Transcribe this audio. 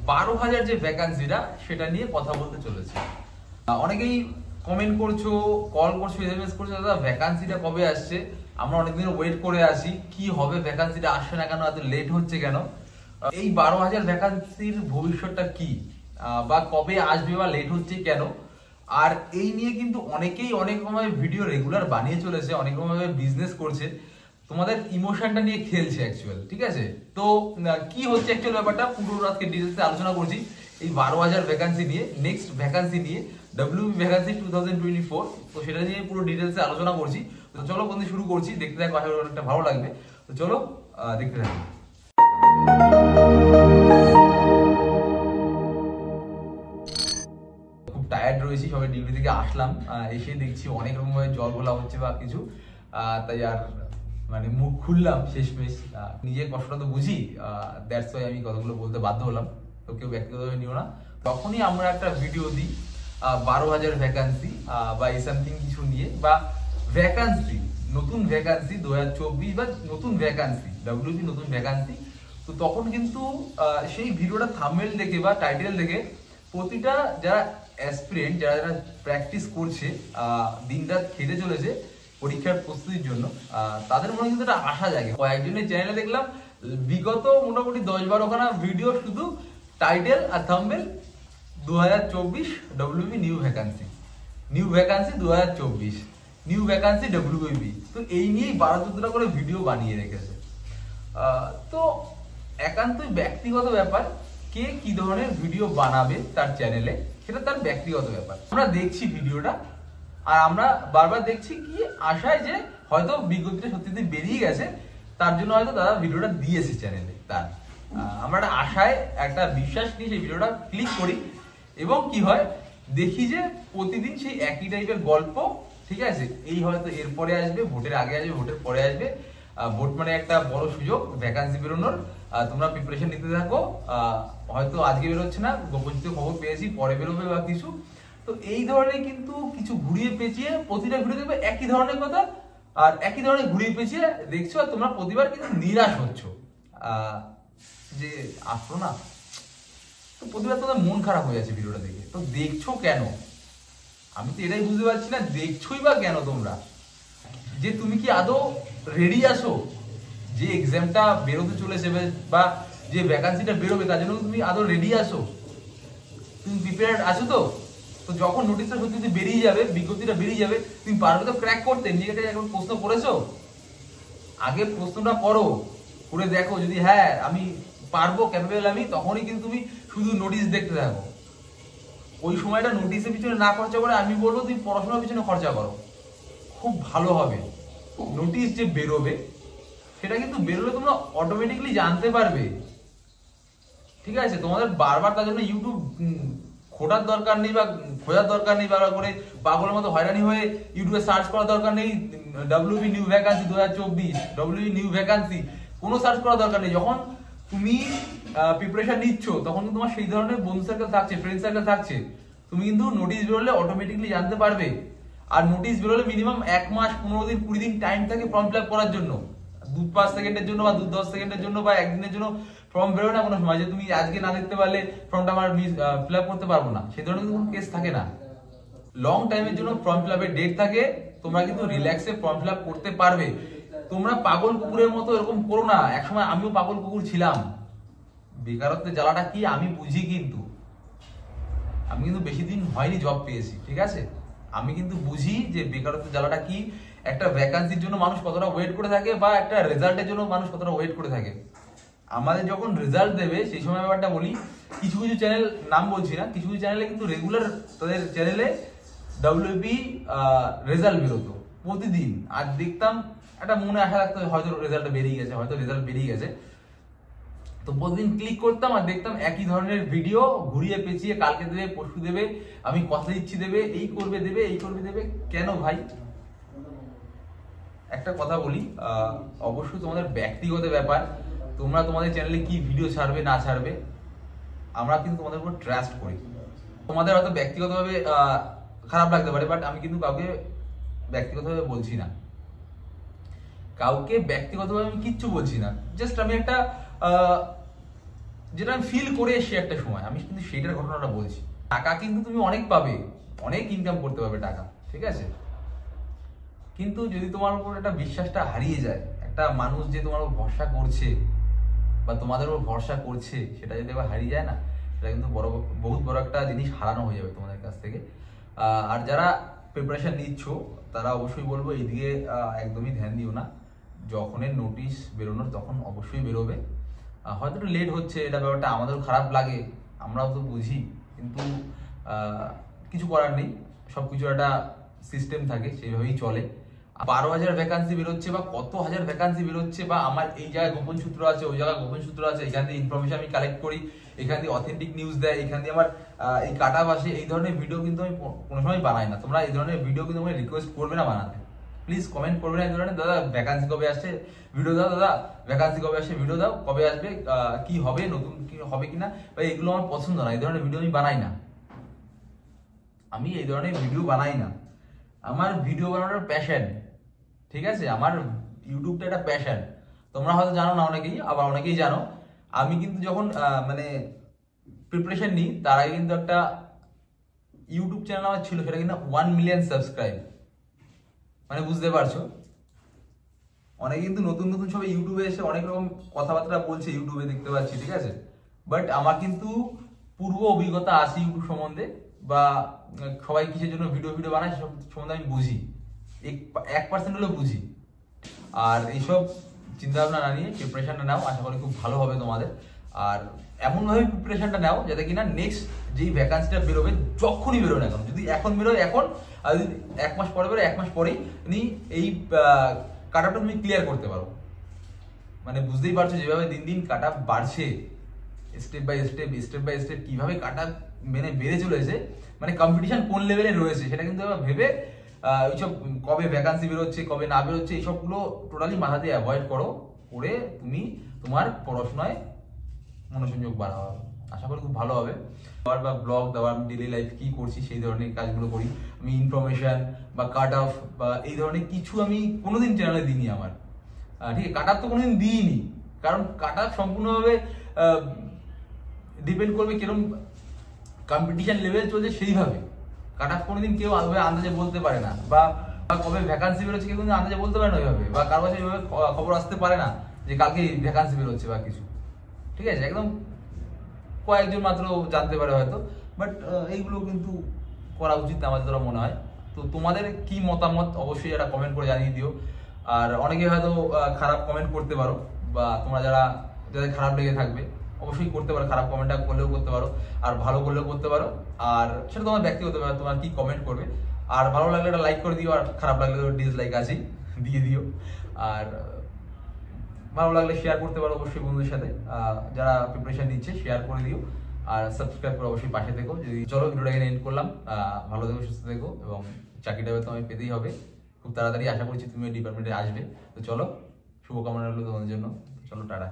12,000 যে ভ্যাকান্সিটা সেটা নিয়ে কথা বলতে চলেছে। অনেকেই কমেন্ট করছো, কল করছো, এসএমএস করছো, দাদা ভ্যাকান্সিটা কবে আসছে? আমরা অনেকদিন ওয়েট করে আসি, কি হবে ভ্যাকান্সিটা আসছে না কেন, এত লেট হচ্ছে কেন? এই 12,000 ভ্যাকান্সির ভবিষ্যৎটা কি, বা কবে আসবে, বা লেট হচ্ছে কেন? আর এই নিয়ে কিন্তু অনেকেই অনেক রকমের ভিডিও রেগুলার বানিয়ে চলেছে, অনেক রকমের বিজনেস করছে, তোমাদের ইমোশনটা নিয়ে খেলছে অ্যাকচুয়াল। ঠিক আছে, তো কি হচ্ছে অ্যাকচুয়াল ব্যাপারটা পুরো আজকে ডিটেলসে আলোচনা করছি এই 12,000 ভ্যাকান্সি নিয়ে, নেক্সট ভ্যাকান্সি নিয়ে, ডব্লিউবি ভ্যাকান্সি 2024। তো সেটা নিয়ে পুরো ডিটেলসে আলোচনা করছি। তো চলো বন্ধু শুরু করছি, দেখতে থাকো, আশা করি অনেকটা ভালো লাগবে। তো চলো দেখতে থাকো। খুব টায়ার্ড রয়েছি, সবাই ডিউটি থেকে আসলাম, এসে দেখছি অনেক রকম ভাবে জল ঘোলা হচ্ছে বা কিছু, তাই আর মানে মুখ খুললাম শেষমেশ। নিজের কষ্টটা তো বুঝি, দ্যাটস ওয়াই আমি কথাগুলো বলতে বাধ্য হলাম। তো কেউ ব্যক্তিগতভাবে নিও না। তখনই আমরা একটা ভিডিও দিই 12,000 ভ্যাকান্সি বা সামথিং কিছু নিয়ে, বা ভ্যাকান্সি, নতুন ভ্যাকান্সি 2024, বা নতুন ভ্যাকান্সি ডব্লিউবি নতুন ভ্যাকান্সি। তো তখন কিন্তু সেই ভিডিওটা থাম্বনেল দেখে বা টাইটেল দেখে প্রতিটা যারা অ্যাসপিরেন্ট, যারা যারা প্র্যাকটিস করছে, দিনরাত খেটে চলেছে পরীক্ষার প্রস্তুতির জন্য, তাদের মনে কিন্তু একটা আশা জাগে। কয়েকজনের চ্যানেলে দেখলাম বিগত মোটামুটি 10-12খানা ভিডিও শুধু টাইটেল আর thumbnail 2024 WB new vacancy, new vacancy 2024, new vacancy WB. তো এই নিয়েই 12-14টা করে ভিডিও বানিয়ে রেখেছে। তো একান্তই ব্যক্তিগত ব্যাপার, কে কি ধরনের ভিডিও বানাবে তার চ্যানেলে, সেটা তার ব্যক্তিগত ব্যাপার। আমরা দেখছি ভিডিওটা, আর আমরা বারবার দেখছি কি আশায় যে হয়তো বিজ্ঞপ্তিটা সত্যি বেরিয়ে গেছে, তার জন্য হয়তো দাদা ভিডিওটা দিয়েছে চ্যানেলে। তার আমরা একটা আশায়, একটা বিশ্বাস নিয়ে সেই ভিডিওটা ক্লিক করি, এবং কি হয় দেখি যে প্রতিদিন সেই একই টাইপের গল্প। ঠিক আছে, এই হয়তো এরপরে আসবে, ভোটের আগে আসবে, ভোটের পরে আসবে। ভোট মানে একটা বড় সুযোগ ভ্যাকান্সি বেরোনোর, তোমরা প্রিপারেশন নিতে থাকো। হয়তো আজকে বেরোচ্ছে না, গোপনীয় খবর পেয়েছি পরে বেরোবে বা কিছু। তো এই ধরনের কিন্তু কিছু ঘুরিয়ে পেঁচিয়ে প্রতিটা ভিডিও দেখবে একই ধরনের কথা, আর একই ধরনের ঘুরিয়ে পেঁচিয়ে দেখছো, আর তোমরা প্রতিবার কিন্তু নিরাশ হচ্ছ যে আসলো না। তো প্রতিবার তোমাদের মন খারাপ হয়ে যাচ্ছে ভিডিওটা দেখে। তো দেখছো কেন? আমি তো এটাই বুঝতে পারছি না, দেখছোই বা কেন তোমরা? যে তুমি কি আদৌ রেডি আছো যে এক্সামটা বেরোতে চলেছে, বা যে ভ্যাকান্সিটা বেরোবে তার জন্য তুমি আদৌ রেডি আছো? তুমি প্রিপেয়ার্ড আছো তো? তো যখন নোটিশটা সত্যি বেরিয়ে যাবে, বিজ্ঞপ্তিটা বেরিয়ে যাবে, তুমি পারবে তো ক্র্যাক করতে? নিজেকে এখন প্রশ্ন করেছো? আগে প্রশ্নটা করো, করে দেখো, যদি হ্যাঁ আমি পারবো, ক্যাপেবল আমি, তখনই কিন্তু তুমি শুধু নোটিশ দেখতে থাকো। ওই সময়টা নোটিশের পিছনে না খরচা করে আমি বলবো তুমি পড়াশোনার পিছনে খরচা করো, খুব ভালো হবে। নোটিশ যে বেরোবে সেটা কিন্তু বেরোলে তোমরা অটোমেটিকলি জানতে পারবে। ঠিক আছে, তোমাদের বারবার তার জন্য ইউটিউব খোঁজার দরকার নেই, বা খোঁজার দরকার নেই, বারবার করে পাগলের মতো হয়রানি হয়ে ইউটিউবে সার্চ করার দরকার নেই WB new vacancy 2024, WB new vacancy, কোনো সার্চ করার দরকার নেই। যখন তুমি প্রিপারেশন নিচ্ছ তখন কিন্তু তোমার সেই ধরনের বন্ধু সার্কেল থাকছে, ফ্রেন্ড সার্কেল থাকছে, তুমি কিন্তু নোটিশ বেরোলে অটোমেটিকলি জানতে পারবে। আর নোটিশ বেরোলে মিনিমাম 1 মাস, 15 দিন, 20 দিন টাইম থাকে ফর্ম ফিল আপ করার জন্য। 2-5 সেকেন্ডের জন্য, বা 2-10 সেকেন্ডের জন্য, বা একদিনের জন্য ফর্ম বেরোয় না কোনো সময়, যে তুমি আজকে না দেখতে পারলে ফর্মটা আমার ফিল আপ করতে পারবো না, সেই ধরনের কোনো কেস থাকে না। লং টাইমের জন্য ফর্ম ফিল আপের ডেট থাকে, তোমরা কিন্তু রিল্যাক্সে ফর্ম ফিল আপ করতে পারবে। তোমরা পাগল কুকুরের মতো এরকম করো না। একসময় আমিও পাগল কুকুর ছিলাম, বেকারত্বের জ্বালাটা কি আমি বুঝি, কিন্তু আমি কিন্তু বেশি দিন হয়নি জব পেয়েছি। ঠিক আছে, আমি কিন্তু বুঝি যে বেকারত্বের জ্বালাটা কি, একটা ভ্যাকান্সির জন্য মানুষ কতটা ওয়েট করে থাকে, বা একটা রেজাল্টের জন্য মানুষ কতটা ওয়েট করে থাকে। আমাদের যখন রেজাল্ট দেবে সেই সময় ব্যাপারটা বলি, কিছু কিছু চ্যানেল, নাম বলছি না, কিছু কিছু চ্যানেলে কিন্তু রেগুলার তাদের চ্যানেলে ডব্লিউবি রেজাল্ট বেরোতো প্রতিদিন, আর দেখতাম একটা মনে আশা রাখতো হয়তো রেজাল্টটা বেরিয়ে গেছে, হয়তো রেজাল্ট বেরিয়ে গেছে। তো প্রতিদিন ক্লিক করতাম আর দেখতাম একই ধরনের ভিডিও ঘুরিয়ে পেঁচিয়ে, কালকে দেবে, পরশু দেবে, আমি কথা দিচ্ছি দেবে, এই করবে দেবে, এই করবে দেবে। কেন ভাই? একটা কথা বলি, অবশ্যই তোমাদের ব্যক্তিগত ব্যাপার, তোমরা তোমাদের চ্যানেলে কি ভিডিও ছাড়বে না ছাড়বে, আমরা কিন্তু তোমাদের উপর ট্রাস্ট করি। তোমাদের হয়তো ব্যক্তিগতভাবে খারাপ লাগতে পারে, বাট আমি কিন্তু কাউকে ব্যক্তিগতভাবে বলছি না, কাউকে ব্যক্তিগতভাবে আমি কিচ্ছু বলছি না। জাস্ট আমি একটা যেটা আমি ফিল করে এসেছি একটা সময়, আমি কিন্তু সেইটার ঘটনাটা বলছি। টাকা কিন্তু তুমি অনেক পাবে, অনেক ইনকাম করতে পারবে টাকা, ঠিক আছে, কিন্তু যদি তোমার উপর একটা বিশ্বাসটা হারিয়ে যায়, একটা মানুষ যে তোমার উপর ভরসা করছে বা তোমাদের উপর ভরসা করছে, সেটা যদি একবার হারিয়ে যায় না, সেটা কিন্তু বহুত বড় একটা জিনিস হারানো হয়ে যাবে তোমাদের কাছ থেকে। আর যারা প্রিপারেশন নিচ্ছ তারা অবশ্যই বলবো এইদিকে একদমই ধ্যান দিও না। যখনের নোটিশ বেরোনোর তখন অবশ্যই বেরোবে। হয়তো একটু লেট হচ্ছে, এটা ব্যাপারটা আমাদেরও খারাপ লাগে, আমরাও তো বুঝি, কিন্তু কিছু করার নেই, সব কিছু একটা সিস্টেম থাকে, সেইভাবেই চলে। 12,000 ভ্যাকান্সি বেরোচ্ছে বা কত হাজার ভ্যাকান্সি বেরোচ্ছে, বা আমার এই জায়গায় গোপন সূত্র আছে, ওই জায়গায় গোপন সূত্র আছে, এখান থেকে ইনফরমেশন আমি কালেক্ট করি, এখান দিয়ে অথেন্টিক নিউজ দেয়, এখান দিয়ে আমার এই কাট অফ আসে, এই ধরনের ভিডিও কিন্তু আমি কোনো সময় বানাই না। তোমরা এই ধরনের ভিডিও কিন্তু আমাকে রিকোয়েস্ট করবে না বানাতে, প্লিজ কমেন্ট করবে না এই ধরনের, দাদা ভ্যাকান্সি কবে আসছে ভিডিও দাও, দাদা ভ্যাকান্সি কবে আসছে ভিডিও দাও, কবে আসবে, কি হবে, নতুন কি হবে কিনা, বা এগুলো আমার পছন্দ না, এই ধরনের ভিডিও আমি বানাই না। আমি এই ধরনের ভিডিও বানাই না, আমার ভিডিও বানানোর প্যাশন, ঠিক আছে, আমার ইউটিউবটা একটা প্যাশন। তোমরা হয়তো জানো না অনেকেই, আবার অনেকেই জানো। আমি কিন্তু যখন মানে প্রিপারেশন নিই তার আগে কিন্তু একটা ইউটিউব চ্যানেল আমার ছিল, সেটা কিন্তু 1 মিলিয়ন সাবস্ক্রাইব, মানে বুঝতে পারছো। অনেকে কিন্তু নতুন নতুন সব ইউটিউবে এসে অনেক রকম কথাবার্তা বলছে, ইউটিউবে দেখতে পাচ্ছি, ঠিক আছে, বাট আমার কিন্তু পূর্ব অভিজ্ঞতা আছে ইউটিউব সম্বন্ধে, বা সবাই কিসের জন্য ভিডিও ভিডিও বানায় সেসব সম্বন্ধে আমি বুঝি, 1% হলেও বুঝি। আর এইসব চিন্তা ভাবনা না নিয়ে প্রিপারেশনটা নাও, আশা করি খুব ভালো হবে তোমাদের। আর এমনভাবে প্রিপারেশনটা নাও যাতে কিনা নেক্সট যেই ভ্যাকান্সিটা বেরোবে, যখনই বেরোবে না কেন, যদি এখন বেরোয় এখন, আর যদি 1 মাস পরে বেরোয় 1 মাস পরেই তুমি এই কাট আপটা তুমি ক্লিয়ার করতে পারো। মানে বুঝতেই পারছো যেভাবে দিন দিন কাট আপ বাড়ছে, স্টেপ বাই স্টেপ কিভাবে কাট আপ মেনে বেড়ে চলেছে, মানে কম্পিটিশন কোন লেভেলে রয়েছে সেটা কিন্তু ভেবে এইসব কবে ভ্যাকান্সি বেরোচ্ছে কবে না বেরোচ্ছে এইসবগুলো টোটালি মাথা দিয়ে অ্যাভয়েড করো, করে তুমি তোমার পড়াশোনায় মনোসংযোগ বাড়াও। আশা করি খুব ভালো হবে। বা ব্লগ দেওয়া, আমি ডেইলি লাইফ কি করছি সেই ধরনের কাজগুলো করি, আমি ইনফরমেশন বা কাট অফ বা এই ধরনের কিছু আমি কোনোদিন চ্যানেলে দিইনি আমার, ঠিক আছে, কাট অফ তো কোনোদিন দিইনি, কারণ কাট অফ সম্পূর্ণভাবে ডিপেন্ড করবে কিরকম কম্পিটিশন লেভেল চলছে সেইভাবে। কাট অফ কোনোদিন কেউ আন্দাজে বলতে পারে না, বা কবে ভ্যাকান্সি বেরোচ্ছে কেউ কিন্তু আন্দাজে বলতে পারে না ওইভাবে, বা কারো কাছে ওইভাবে খবর আসতে পারে না যে কালকে ভ্যাকান্সি বেরোচ্ছে বা কিছু, ঠিক আছে, একদম কয়েকজন মাত্র জানতে পারে হয়তো, বাট এইগুলো কিন্তু করা উচিত না আমাদের দ্বারা মনে হয়। তো তোমাদের কি মতামত অবশ্যই একটা কমেন্ট করে জানিয়ে দিও। আর অনেকে হয়তো খারাপ কমেন্ট করতে পারো, বা তোমরা যাদের খারাপ লেগে থাকবে অবশ্যই করতে পারো, খারাপ কমেন্টটা করলেও করতে পারো, আর ভালো করলেও করতে পারো, আর সেটা তোমার ব্যক্তিগত ব্যাপার, তোমার কি কমেন্ট করবে। আর ভালো লাগলে একটা লাইক করে দিও, আর খারাপ লাগলে ডিসলাইক আছেই, দিয়ে দিও। আর ভালো লাগলে শেয়ার করতে পারো অবশ্যই বন্ধুদের সাথে, যারা প্রিপারেশন নিচ্ছে শেয়ার করে দিও, আর সাবস্ক্রাইব করে অবশ্যই পাশে থেকো। যদি চলো ভিডিওটা এখানে এন্ড করলাম, ভালো থেকো, সুস্থ থেকো, এবং চাকরিটা তো আমি পেতেই হবে খুব তাড়াতাড়ি, আশা করছি তুমি ডিপার্টমেন্টে আসবে। তো চলো, শুভকামনা রইলো তোমাদের জন্য, চলো টাটা।